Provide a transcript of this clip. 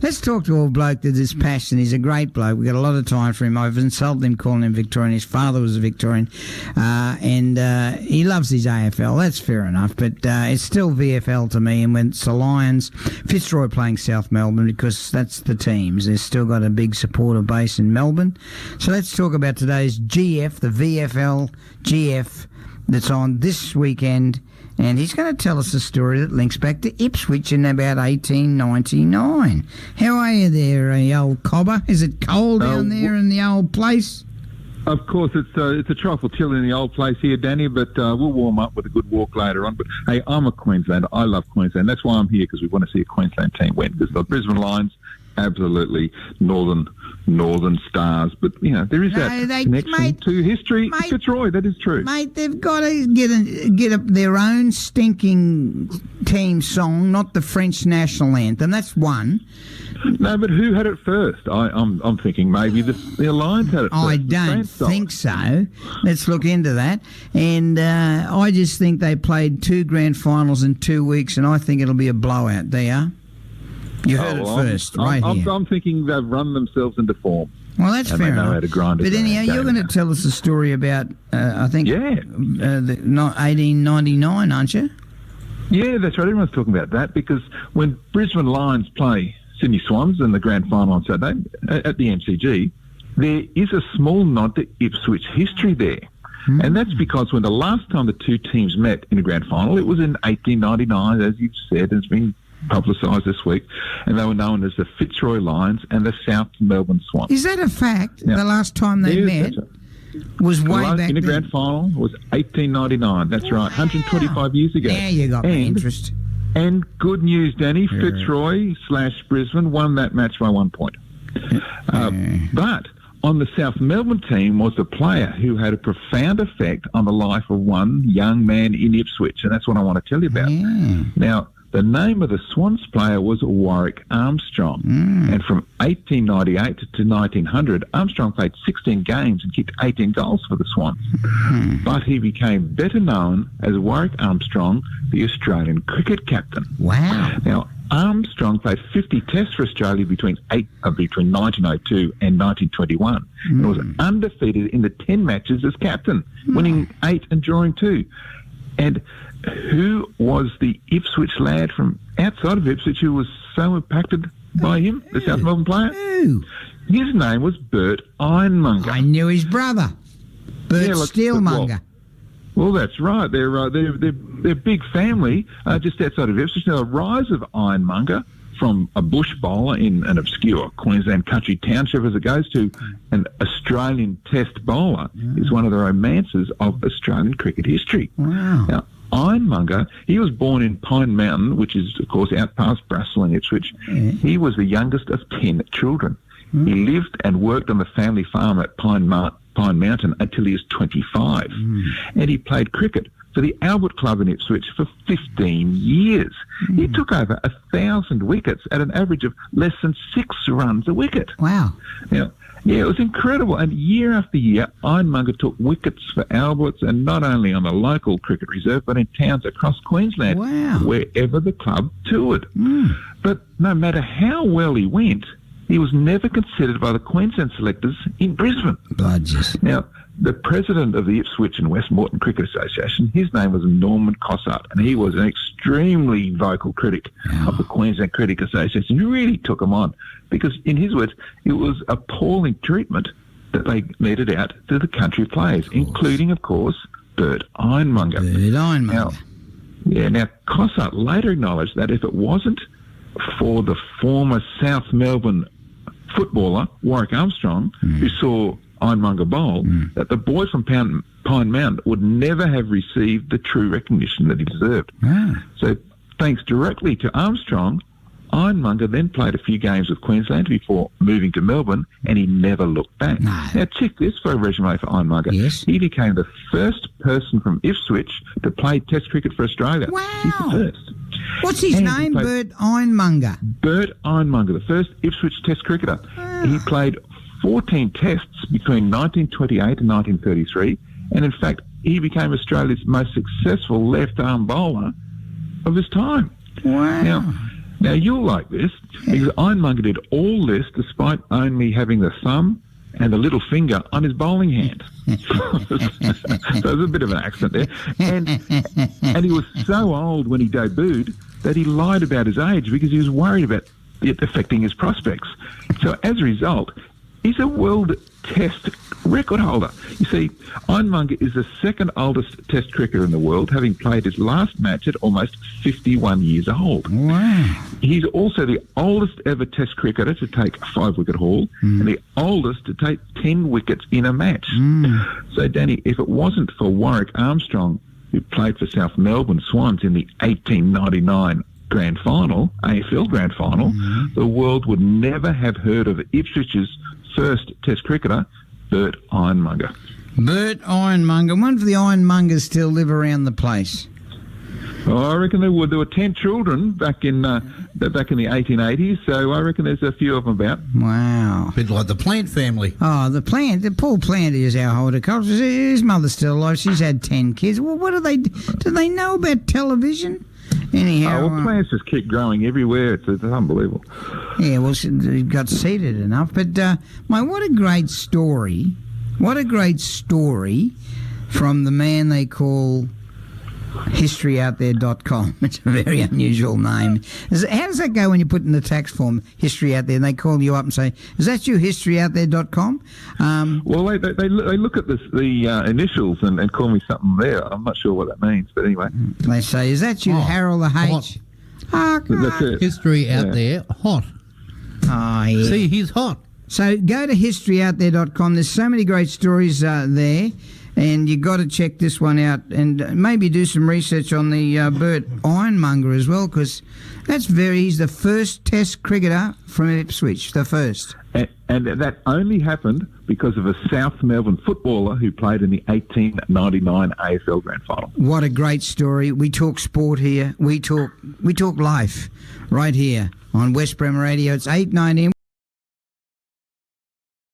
Let's talk to a bloke that is passionate. He's a great bloke. We've got a lot of time for him. I've insulted him calling him Victorian. His father was a Victorian. And he loves his AFL. That's fair enough. But it's still VFL to me. And when it's the Lions, Fitzroy playing South Melbourne, because that's the teams. They've still got a big supporter base in Melbourne. So let's talk about today's GF, the VFL GF that's on this weekend. And he's going to tell us a story that links back to Ipswich in about 1899. How are you there, old cobber? Is it cold down there in the old place? Of course, it's a trifle chilly in the old place here, Danny, but we'll warm up with a good walk later on. But, hey, I'm a Queenslander. I love Queensland. That's why I'm here, because we want to see a Queensland team win. Because the Brisbane Lions, absolutely northern stars, but there is that connection to history. Fitzroy, that is true, mate. They've got to get their own stinking team song, not the French national anthem. That's one. No, but who had it first? I'm thinking maybe the Lions had it first. I don't think so. Let's look into that. And I just think they played 2 grand finals in 2 weeks, and I think it'll be a blowout. They are. You heard it first, right here. I'm thinking they've run themselves into form. Well, that's fair enough. How to grind it. But anyhow, you're going to tell us a story about, I think, 1899, aren't you? Yeah, that's right. Everyone's talking about that, because when Brisbane Lions play Sydney Swans in the grand final on Saturday at the MCG, there is a small nod to Ipswich history there. And that's because when the last time the two teams met in a grand final, it was in 1899, as you've said. It's been publicised this week, and they were known as the Fitzroy Lions and the South Melbourne Swans. Is that a fact? Now, the last time they met was way back in the grand final was 1899. That's right, 125 years ago. Now you got me interest. And good news, Danny. Fitzroy / Brisbane won that match by 1 point. But on the South Melbourne team was a player who had a profound effect on the life of one young man in Ipswich, and that's what I want to tell you about. Now, the name of the Swans player was Warwick Armstrong. And from 1898 to 1900, Armstrong played 16 games and kicked 18 goals for the Swans. But he became better known as Warwick Armstrong, the Australian cricket captain. Wow. Now, Armstrong played 50 tests for Australia between 1902 and 1921 and was undefeated in the 10 matches as captain, winning 8 and drawing 2. And who was the Ipswich lad from outside of Ipswich who was so impacted by him, the South Melbourne player? Who? His name was Bert Ironmonger. I knew his brother, Bert Steelmonger. Well, that's right. They're big family just outside of Ipswich. Now, the rise of Ironmonger from a bush bowler in an obscure Queensland country township, as it goes, to an Australian test bowler is one of the romances of Australian cricket history. Wow. Now, Ironmonger, he was born in Pine Mountain, which is, of course, out past Brussels and Ipswich. He was the youngest of 10 children. He lived and worked on the family farm at Pine Mountain until he was 25. And he played cricket for the Albert Club in Ipswich for 15 years. He took over 1,000 wickets at an average of less than 6 runs a wicket. Wow. Now, it was incredible. And year after year, Ironmonger took wickets for Alberts, and not only on the local cricket reserve, but in towns across Queensland, wherever the club toured. But no matter how well he went, he was never considered by the Queensland selectors in Brisbane. Now, the president of the Ipswich and West Moreton Cricket Association, his name was Norman Cossart, and he was an extremely vocal critic of the Queensland Cricket Association. He really took him on because, in his words, it was appalling treatment that they meted out to the country players, including, of course, Bert Ironmonger. Now, Cossart later acknowledged that if it wasn't for the former South Melbourne footballer, Warwick Armstrong, who saw Ironmonger bowl, that the boy from Pine Mountain would never have received the true recognition that he deserved. So thanks directly to Armstrong, Ironmonger then played a few games with Queensland before moving to Melbourne, and he never looked back. Now check this for a resume for Ironmonger. He became the first person from Ipswich to play Test cricket for Australia. He's the first. What's his name? Bert Ironmonger. Bert Ironmonger, the first Ipswich Test cricketer. He played 14 tests between 1928 and 1933, and in fact, he became Australia's most successful left-arm bowler of his time. Wow. Now, you'll like this, because Ironmonger did all this despite only having the thumb and the little finger on his bowling hand. So there's a bit of an accent there. And he was so old when he debuted that he lied about his age because he was worried about it affecting his prospects. So as a result, he's a world test record holder. You see, Ironmonger is the second oldest test cricketer in the world, having played his last match at almost 51 years old. Wow. He's also the oldest ever test cricketer to take a 5-wicket haul and the oldest to take 10 wickets in a match. So, Danny, if it wasn't for Warwick Armstrong, who played for South Melbourne Swans in the 1899 Grand Final, AFL Grand Final, the world would never have heard of Ipswich's first test cricketer, Bert Ironmonger. Bert Ironmonger. I wonder if the Ironmongers still live around the place. Oh, I reckon there would. There were 10 children back in the 1880s, so I reckon there's a few of them about. Wow. A bit like the Plant family. Oh, the Paul Plant is our horticulturist. His mother's still alive. She's had 10 kids. Well, what do they know about television? Anyhow, plants just keep growing everywhere. It's unbelievable. Yeah, well, she got seeded enough. But, mate, what a great story. What a great story from the man they call HistoryOutThere.com. It's a very unusual name. How does that go when you put in the tax form, History Out There, and they call you up and say, is that you, HistoryOutThere.com? Well, they look at the initials and call me something there. I'm not sure what that means, but anyway. They say, is that you, Harold the H? That's it. History Out There, hot. Oh, yeah. See, he's hot. So go to HistoryOutThere.com. There's so many great stories there. And you got to check this one out, and maybe do some research on the Bert Ironmonger as well, because he's the first Test cricketer from Ipswich, the first. And that only happened because of a South Melbourne footballer who played in the 1899 AFL Grand Final. What a great story! We talk sport here. We talk life right here on West Bremer Radio. It's 8:19.